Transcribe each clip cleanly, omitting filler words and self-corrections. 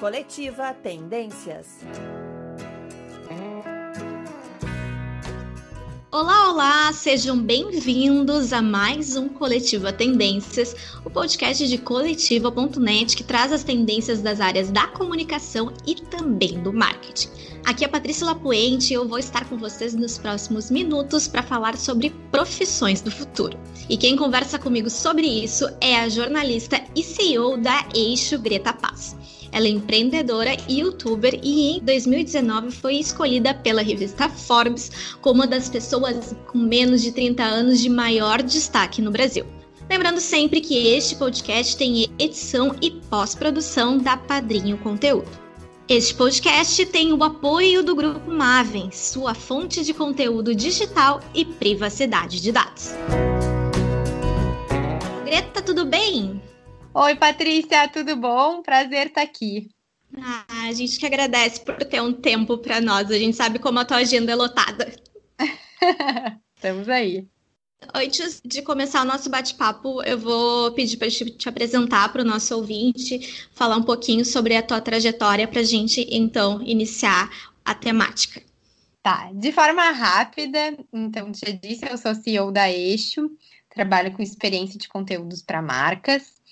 Coletiva Tendências. Olá, olá! Sejam bem-vindos a mais um Coletiva Tendências, o podcast de coletiva.net que traz as tendências das áreas da comunicação e também do marketing. Aqui é a Patrícia Lapuente e eu vou estar com vocês nos próximos minutos para falar sobre profissões do futuro. E quem conversa comigo sobre isso é a jornalista e CEO da Eixo, Greta Paz. Ela é empreendedora e youtuber e em 2019 foi escolhida pela revista Forbes como uma das pessoas com menos de 30 anos de maior destaque no Brasil. Lembrando sempre que este podcast tem edição e pós-produção da Padrinho Conteúdo. Este podcast tem o apoio do Grupo Maven, sua fonte de conteúdo digital e privacidade de dados. Greta, tudo bem? Oi, Patrícia, tudo bom? Prazer estar aqui. A gente que agradece por ter um tempo para nós. A gente sabe como a tua agenda é lotada. Estamos aí. Antes de começar o nosso bate-papo, eu vou pedir para te apresentar para o nosso ouvinte, falar um pouquinho sobre a tua trajetória para a gente, então, iniciar a temática. Tá, de forma rápida, então, já disse, eu sou CEO da Eixo, trabalho com experiência de conteúdos para marcas.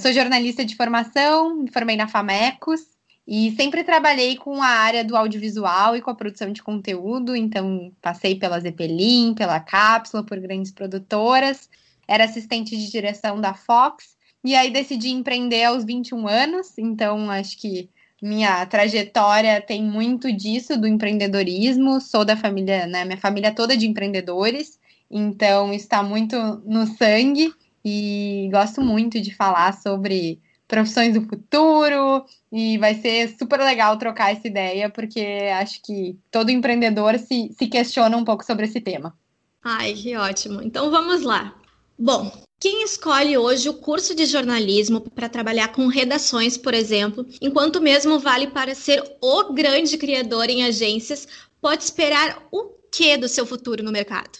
Sou jornalista de formação, me formei na Famecos e sempre trabalhei com a área do audiovisual e com a produção de conteúdo, então passei pela Zeppelin, pela Cápsula, por grandes produtoras, era assistente de direção da Fox e aí decidi empreender aos 21 anos, então acho que minha trajetória tem muito disso, do empreendedorismo, sou da família, né, minha família toda de empreendedores, então está muito no sangue. E gosto muito de falar sobre profissões do futuro e vai ser super legal trocar essa ideia, porque acho que todo empreendedor se questiona um pouco sobre esse tema. Ai, que ótimo. Então vamos lá. Bom, quem escolhe hoje o curso de jornalismo para trabalhar com redações, por exemplo, enquanto mesmo vale para ser o grande criador em agências, pode esperar o que do seu futuro no mercado?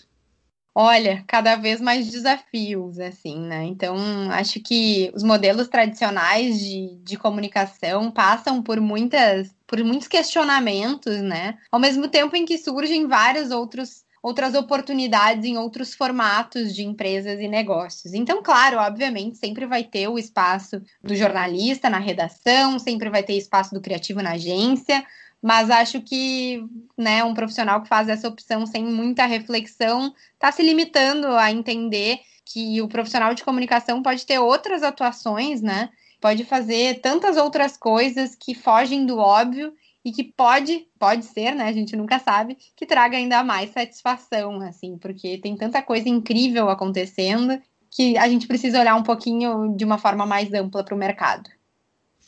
Olha, cada vez mais desafios, assim, né? Então, acho que os modelos tradicionais de comunicação passam por muitos questionamentos, né? Ao mesmo tempo em que surgem várias outras oportunidades em outros formatos de empresas e negócios. Então, claro, obviamente, sempre vai ter o espaço do jornalista na redação, sempre vai ter espaço do criativo na agência, mas acho que, né, um profissional que faz essa opção sem muita reflexão está se limitando a entender que o profissional de comunicação pode ter outras atuações, né? Pode fazer tantas outras coisas que fogem do óbvio e que pode ser, né? A gente nunca sabe, que traga ainda mais satisfação, assim, porque tem tanta coisa incrível acontecendo que a gente precisa olhar um pouquinho de uma forma mais ampla para o mercado.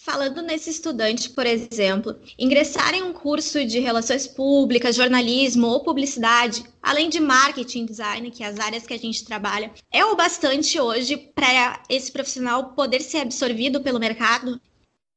Falando nesse estudante, por exemplo, ingressar em um curso de relações públicas, jornalismo ou publicidade, além de marketing, design, que é as áreas que a gente trabalha, é o bastante hoje para esse profissional poder ser absorvido pelo mercado?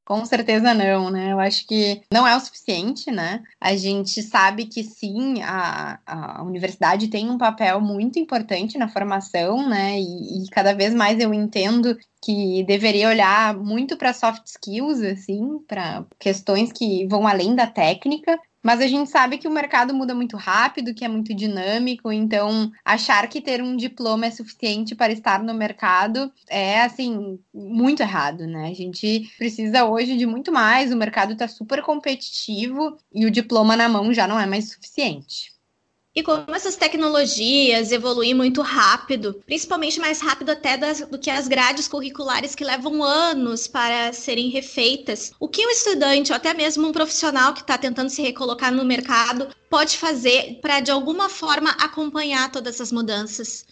Com certeza não, né? Eu acho que não é o suficiente, né? A gente sabe que sim, a universidade tem um papel muito importante na formação, né? E cada vez mais eu entendo que deveria olhar muito para soft skills, assim, para questões que vão além da técnica. Mas a gente sabe que o mercado muda muito rápido, que é muito dinâmico, então achar que ter um diploma é suficiente para estar no mercado é, assim, muito errado, né? A gente precisa hoje de muito mais, o mercado está super competitivo e o diploma na mão já não é mais suficiente. E como essas tecnologias evoluem muito rápido, principalmente mais rápido até do que as grades curriculares que levam anos para serem refeitas, o que um estudante ou até mesmo um profissional que está tentando se recolocar no mercado pode fazer para, de alguma forma, acompanhar todas essas mudanças?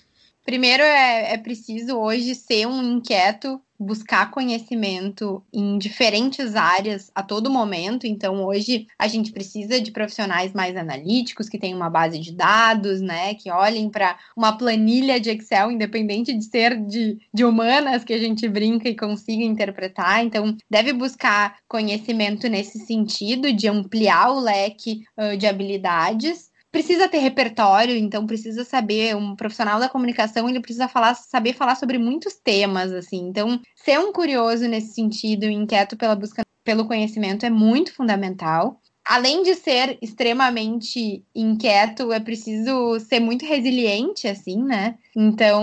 Primeiro, é preciso hoje ser um inquieto, buscar conhecimento em diferentes áreas a todo momento. Então, hoje, a gente precisa de profissionais mais analíticos, que tenham uma base de dados, né? Que olhem para uma planilha de Excel, independente de ser de humanas, que a gente brinca e consiga interpretar. Então, deve buscar conhecimento nesse sentido, de ampliar o leque de habilidades. Precisa ter repertório, então precisa saber, um profissional da comunicação, ele precisa saber falar sobre muitos temas, assim. Então, ser um curioso nesse sentido, inquieto pela busca pelo conhecimento é muito fundamental. Além de ser extremamente inquieto, é preciso ser muito resiliente, assim, né? Então,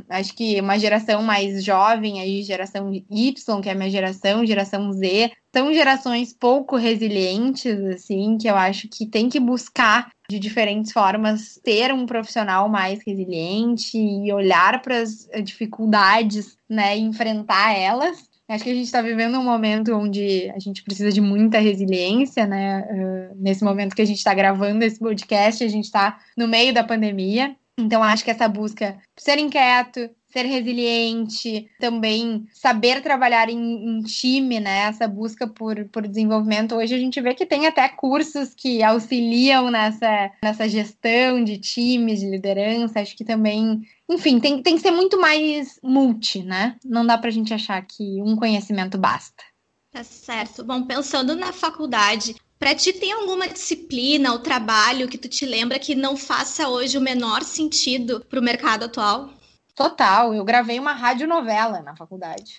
acho que uma geração mais jovem, aí geração Y, que é a minha geração Z, são gerações pouco resilientes, assim, que eu acho que tem que buscar de diferentes formas ter um profissional mais resiliente e olhar para as dificuldades, né, e enfrentar elas. Acho que a gente está vivendo um momento onde a gente precisa de muita resiliência, né? Nesse momento que a gente está gravando esse podcast, a gente está no meio da pandemia. Então, acho que essa busca por ser inquieto, ser resiliente, também saber trabalhar em time, né? Essa busca por desenvolvimento. Hoje a gente vê que tem até cursos que auxiliam nessa gestão de times, de liderança. Acho que também, enfim, tem que ser muito mais multi, né? Não dá pra gente achar que um conhecimento basta. Tá certo. Bom, pensando na faculdade, para ti tem alguma disciplina ou trabalho que tu te lembra que não faça hoje o menor sentido para o mercado atual? Total, eu gravei uma radionovela na faculdade.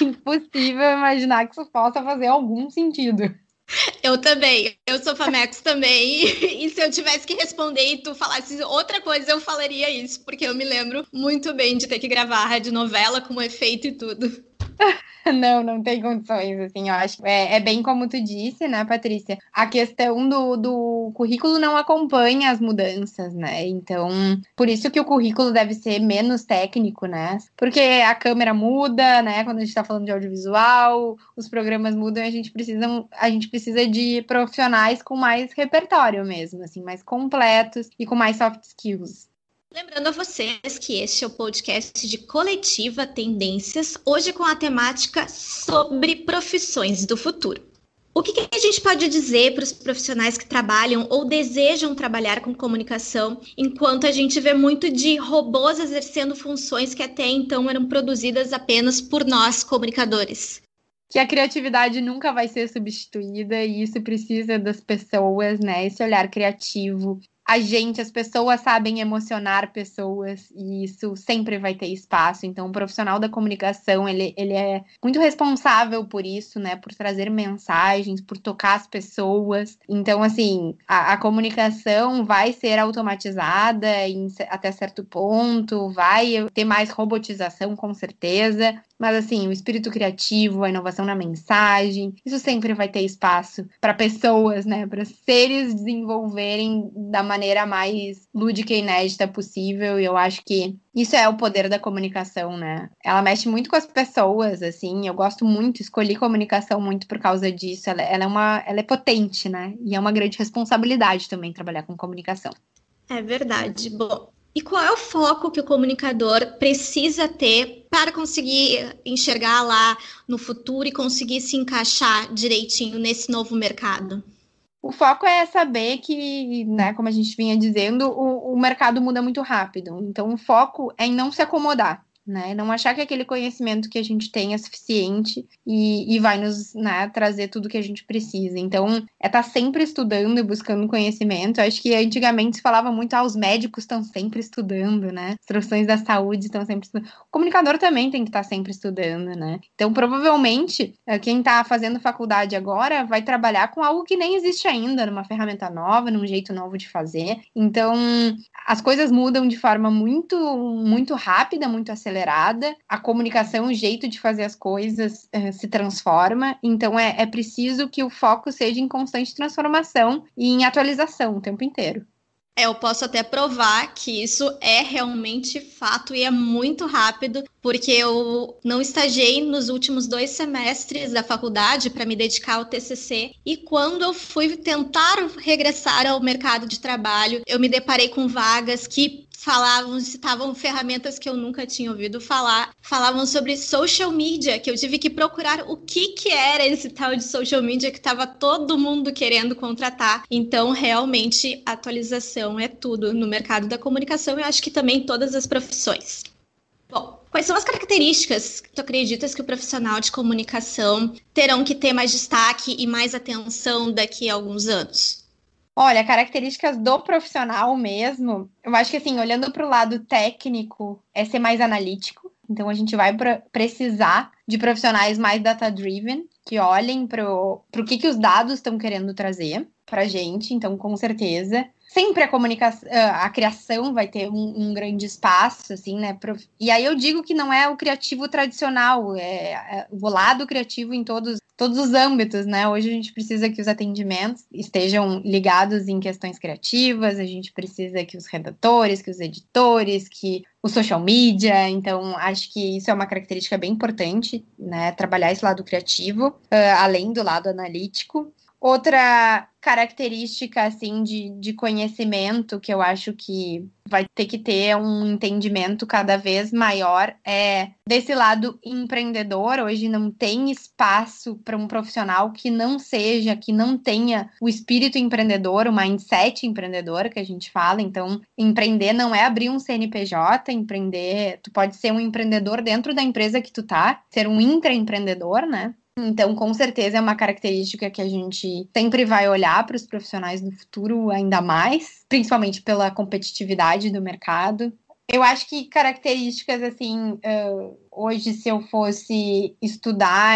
Impossível imaginar que isso possa fazer algum sentido. Eu também, eu sou Famex também, e se eu tivesse que responder e tu falasse outra coisa, eu falaria isso, porque eu me lembro muito bem de ter que gravar a radionovela com efeito e tudo. Não tem condições, assim, eu acho. É bem como tu disse, né, Patrícia? A questão do currículo não acompanha as mudanças, né? Então, por isso que o currículo deve ser menos técnico, né? Porque a câmera muda, né? Quando a gente tá falando de audiovisual, os programas mudam e a gente precisa de profissionais com mais repertório mesmo, assim, mais completos e com mais soft skills. Lembrando a vocês que este é o podcast de Coletiva Tendências, hoje com a temática sobre profissões do futuro. O que a gente pode dizer para os profissionais que trabalham ou desejam trabalhar com comunicação, enquanto a gente vê muito de robôs exercendo funções que até então eram produzidas apenas por nós, comunicadores? Que a criatividade nunca vai ser substituída e isso precisa das pessoas, né? Esse olhar criativo. As pessoas sabem emocionar pessoas e isso sempre vai ter espaço. Então, o profissional da comunicação, ele é muito responsável por isso, né? Por trazer mensagens, por tocar as pessoas. Então, assim, a comunicação vai ser automatizada até certo ponto, vai ter mais robotização, com certeza. Mas, assim, o espírito criativo, a inovação na mensagem, isso sempre vai ter espaço para pessoas, né? Para seres desenvolverem da maneira mais lúdica e inédita possível. E eu acho que isso é o poder da comunicação, né? Ela mexe muito com as pessoas, assim. Eu gosto muito, escolhi comunicação muito por causa disso. Ela é potente, né? E é uma grande responsabilidade também trabalhar com comunicação. É verdade. Bom, e qual é o foco que o comunicador precisa ter para conseguir enxergar lá no futuro e conseguir se encaixar direitinho nesse novo mercado? O foco é saber que, né, como a gente vinha dizendo, o mercado muda muito rápido. Então, o foco é em não se acomodar, né? Não achar que aquele conhecimento que a gente tem é suficiente e vai nos, né, trazer tudo que a gente precisa. Então, é estar sempre estudando e buscando conhecimento. Eu acho que antigamente se falava muito, os médicos estão sempre estudando, né? As profissões da saúde estão sempre estudando. O comunicador também tem que estar sempre estudando, né? Então, provavelmente, quem está fazendo faculdade agora vai trabalhar com algo que nem existe ainda, numa ferramenta nova, num jeito novo de fazer. Então, as coisas mudam de forma muito, muito rápida, muito acelerada. A comunicação, o jeito de fazer as coisas se transforma. Então, é preciso que o foco seja em constante transformação e em atualização o tempo inteiro. Eu posso até provar que isso é realmente fato e é muito rápido, porque eu não estagiei nos últimos 2 semestres da faculdade para me dedicar ao TCC, e quando eu fui tentar regressar ao mercado de trabalho, eu me deparei com vagas que citavam ferramentas que eu nunca tinha ouvido falar, falavam sobre social media, que eu tive que procurar o que era esse tal de social media que estava todo mundo querendo contratar. Então, realmente, atualização é tudo no mercado da comunicação e eu acho que também em todas as profissões. Bom, quais são as características que tu acreditas que o profissional de comunicação terão que ter mais destaque e mais atenção daqui a alguns anos? Olha, características do profissional mesmo, eu acho que assim, olhando para o lado técnico, é ser mais analítico, Então, a gente vai precisar de profissionais mais data-driven, que olhem para o que os dados estão querendo trazer para a gente. Então, com certeza. Sempre a comunicação, a criação vai ter um grande espaço, assim, né? E aí eu digo que não é o criativo tradicional, é o lado criativo em todos os âmbitos, né? Hoje a gente precisa que os atendimentos estejam ligados em questões criativas, a gente precisa que os redatores, que os editores, que o social media. Então, acho que isso é uma característica bem importante, né? Trabalhar esse lado criativo, além do lado analítico. Outra característica, assim, de conhecimento que eu acho que vai ter que ter um entendimento cada vez maior é desse lado empreendedor. Hoje não tem espaço para um profissional que não tenha o espírito empreendedor, o mindset empreendedor que a gente fala. Então, empreender não é abrir um CNPJ, empreender, tu pode ser um empreendedor dentro da empresa que tu tá, ser um intraempreendedor, né? Então, com certeza, é uma característica que a gente sempre vai olhar para os profissionais do futuro ainda mais, principalmente pela competitividade do mercado. Eu acho que características, assim, hoje, se eu fosse estudar,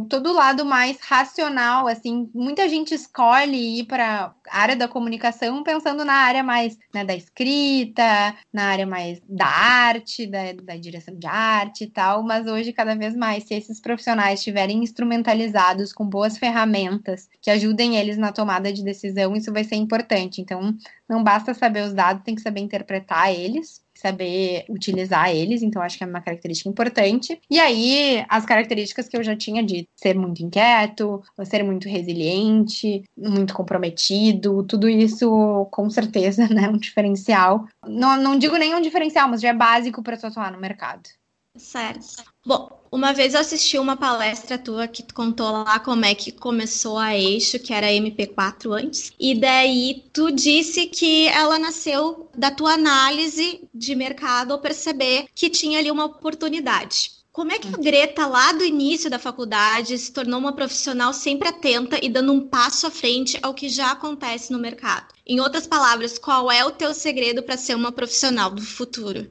todo o lado mais racional, assim. Muita gente escolhe ir para a área da comunicação pensando na área mais, né, da escrita, na área mais da arte, da direção de arte e tal, mas hoje, cada vez mais, se esses profissionais estiverem instrumentalizados com boas ferramentas que ajudem eles na tomada de decisão, isso vai ser importante. Então, não basta saber os dados, tem que saber interpretar eles, saber utilizar eles. Então, acho que é uma característica importante. E aí, as características que eu já tinha de ser muito inquieto, ser muito resiliente, muito comprometido, tudo isso, com certeza, né, é um diferencial. Não digo nem um diferencial, mas já é básico para tu atuar no mercado. Certo. Bom, uma vez eu assisti uma palestra tua que tu contou lá como é que começou a Eixo, que era MP4 antes, e daí tu disse que ela nasceu da tua análise de mercado ao perceber que tinha ali uma oportunidade. Como é que a Greta, lá do início da faculdade, se tornou uma profissional sempre atenta e dando um passo à frente ao que já acontece no mercado? Em outras palavras, qual é o teu segredo para ser uma profissional do futuro?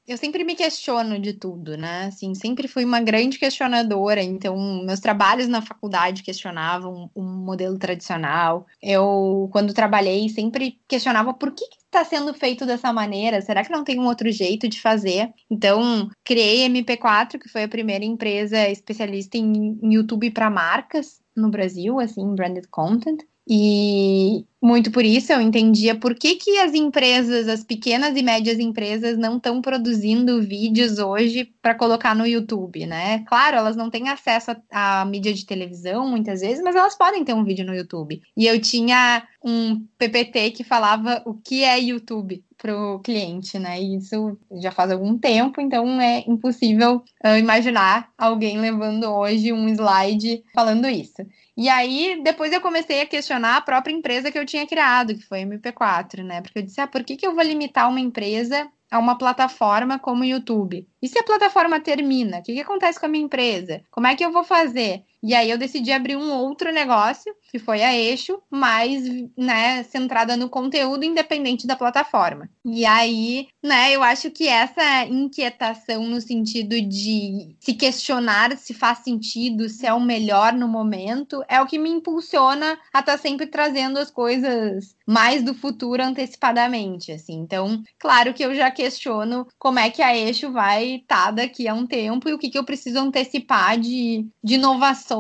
Eu sempre me questiono de tudo, né? Assim, sempre fui uma grande questionadora. Então, meus trabalhos na faculdade questionavam um modelo tradicional. Eu, quando trabalhei, sempre questionava por que está sendo feito dessa maneira? Será que não tem um outro jeito de fazer? Então, criei a MP4, que foi a primeira empresa especialista em YouTube para marcas no Brasil, assim, branded content. E muito por isso eu entendia por que as empresas, as pequenas e médias empresas, não estão produzindo vídeos hoje para colocar no YouTube, né? Claro, elas não têm acesso à mídia de televisão muitas vezes, mas elas podem ter um vídeo no YouTube. E eu tinha um PPT que falava o que é YouTube para o cliente, né? E isso já faz algum tempo, então é impossível imaginar alguém levando hoje um slide falando isso. E aí, depois eu comecei a questionar a própria empresa que eu tinha criado, que foi a MP4, né? Porque eu disse, por que eu vou limitar uma empresa a uma plataforma como o YouTube? E se a plataforma termina? O que acontece com a minha empresa? Como é que eu vou fazer? E aí eu decidi abrir um outro negócio, que foi a Eixo, mais, né, centrada no conteúdo independente da plataforma. E aí, né, eu acho que essa inquietação no sentido de se questionar se faz sentido, se é o melhor no momento, é o que me impulsiona a estar sempre trazendo as coisas mais do futuro antecipadamente, assim. Então, claro que eu já questiono como é que a Eixo vai estar daqui a um tempo e o que eu preciso antecipar de inovação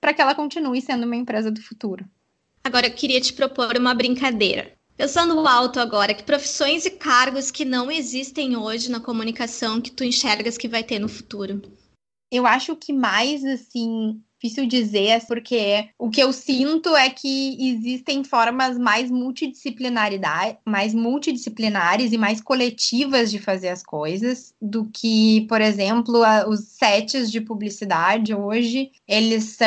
para que ela continue sendo uma empresa do futuro. Agora, eu queria te propor uma brincadeira. Pensando alto agora, que profissões e cargos que não existem hoje na comunicação que tu enxergas que vai ter no futuro? Eu acho que mais, assim, difícil dizer, porque o que eu sinto é que existem formas mais multidisciplinares e mais coletivas de fazer as coisas do que, por exemplo, os sets de publicidade hoje, eles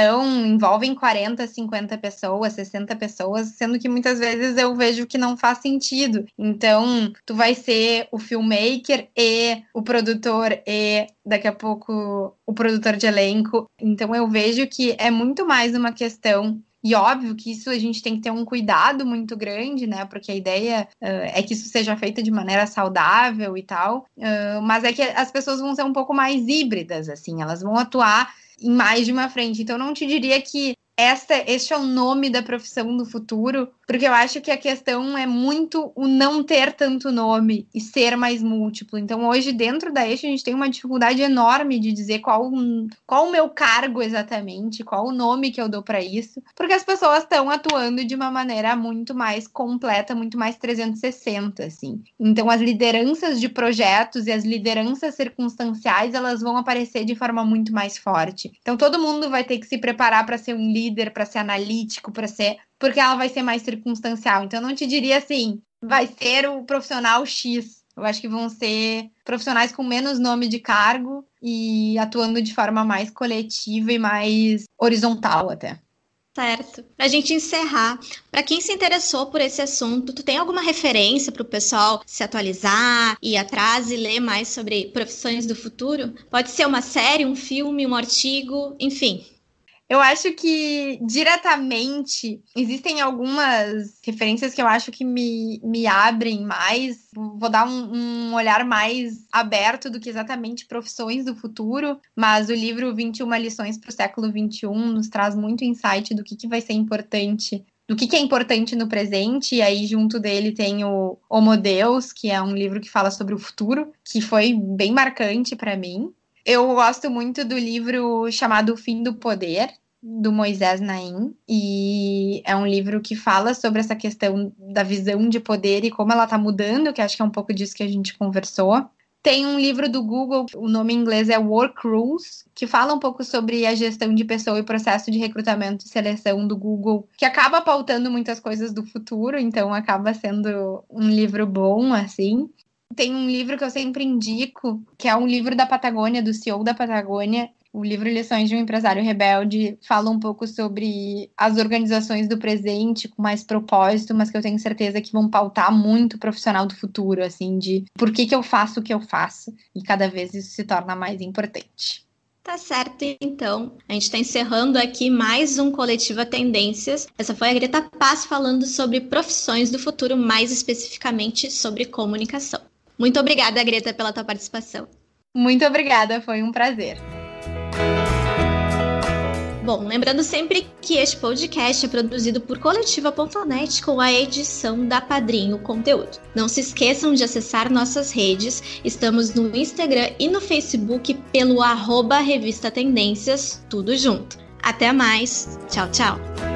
envolvem 40, 50 pessoas, 60 pessoas, sendo que muitas vezes eu vejo que não faz sentido. Então, tu vai ser o filmmaker e o produtor e daqui a pouco o produtor de elenco. Então eu vejo que é muito mais uma questão E óbvio que isso a gente tem que ter um cuidado muito grande, né? Porque a ideia é que isso seja feito de maneira saudável e tal. Mas é que as pessoas vão ser um pouco mais híbridas, assim. Elas vão atuar em mais de uma frente. Então, eu não te diria que este é o nome da profissão do futuro, porque eu acho que a questão é muito o não ter tanto nome e ser mais múltiplo. Então, hoje, dentro da Eixo, a gente tem uma dificuldade enorme de dizer qual o meu cargo exatamente, qual o nome que eu dou para isso, porque as pessoas estão atuando de uma maneira muito mais completa, muito mais 360, assim. Então, as lideranças de projetos e as lideranças circunstanciais, elas vão aparecer de forma muito mais forte. Então, todo mundo vai ter que se preparar para ser um líder, para ser analítico, porque ela vai ser mais circunstancial. Então, eu não te diria assim, vai ser o profissional X. Eu acho que vão ser profissionais com menos nome de cargo e atuando de forma mais coletiva e mais horizontal até. Certo. Pra gente encerrar, para quem se interessou por esse assunto, tu tem alguma referência para o pessoal se atualizar, ir atrás e ler mais sobre profissões do futuro? Pode ser uma série, um filme, um artigo, enfim. Eu acho que, diretamente, existem algumas referências que eu acho que me abrem mais. Vou dar um olhar mais aberto do que exatamente profissões do futuro, mas o livro 21 lições para o século XXI nos traz muito insight do que vai ser importante, do que é importante no presente, e aí junto dele tem o Homo Deus, que é um livro que fala sobre o futuro, que foi bem marcante para mim. Eu gosto muito do livro chamado O Fim do Poder, do Moisés Naim, e é um livro que fala sobre essa questão da visão de poder e como ela está mudando, que acho que é um pouco disso que a gente conversou. Tem um livro do Google, o nome em inglês é Work Rules, que fala um pouco sobre a gestão de pessoa e o processo de recrutamento e seleção do Google, que acaba pautando muitas coisas do futuro, então acaba sendo um livro bom, assim. Tem um livro que eu sempre indico, que é um livro da Patagônia, do CEO da Patagônia. O livro Lições de um Empresário Rebelde fala um pouco sobre as organizações do presente com mais propósito, mas que eu tenho certeza que vão pautar muito o profissional do futuro, assim, de por que eu faço o que eu faço, e cada vez isso se torna mais importante. Tá certo, então. A gente está encerrando aqui mais um Coletiva Tendências. Essa foi a Greta Paz falando sobre profissões do futuro, mais especificamente sobre comunicação. Muito obrigada, Greta, pela tua participação. Muito obrigada, foi um prazer. Bom, lembrando sempre que este podcast é produzido por Coletiva.net com a edição da Padrinho Conteúdo. Não se esqueçam de acessar nossas redes. Estamos no Instagram e no Facebook pelo @Revista Tendências, tudo junto. Até mais. Tchau, tchau.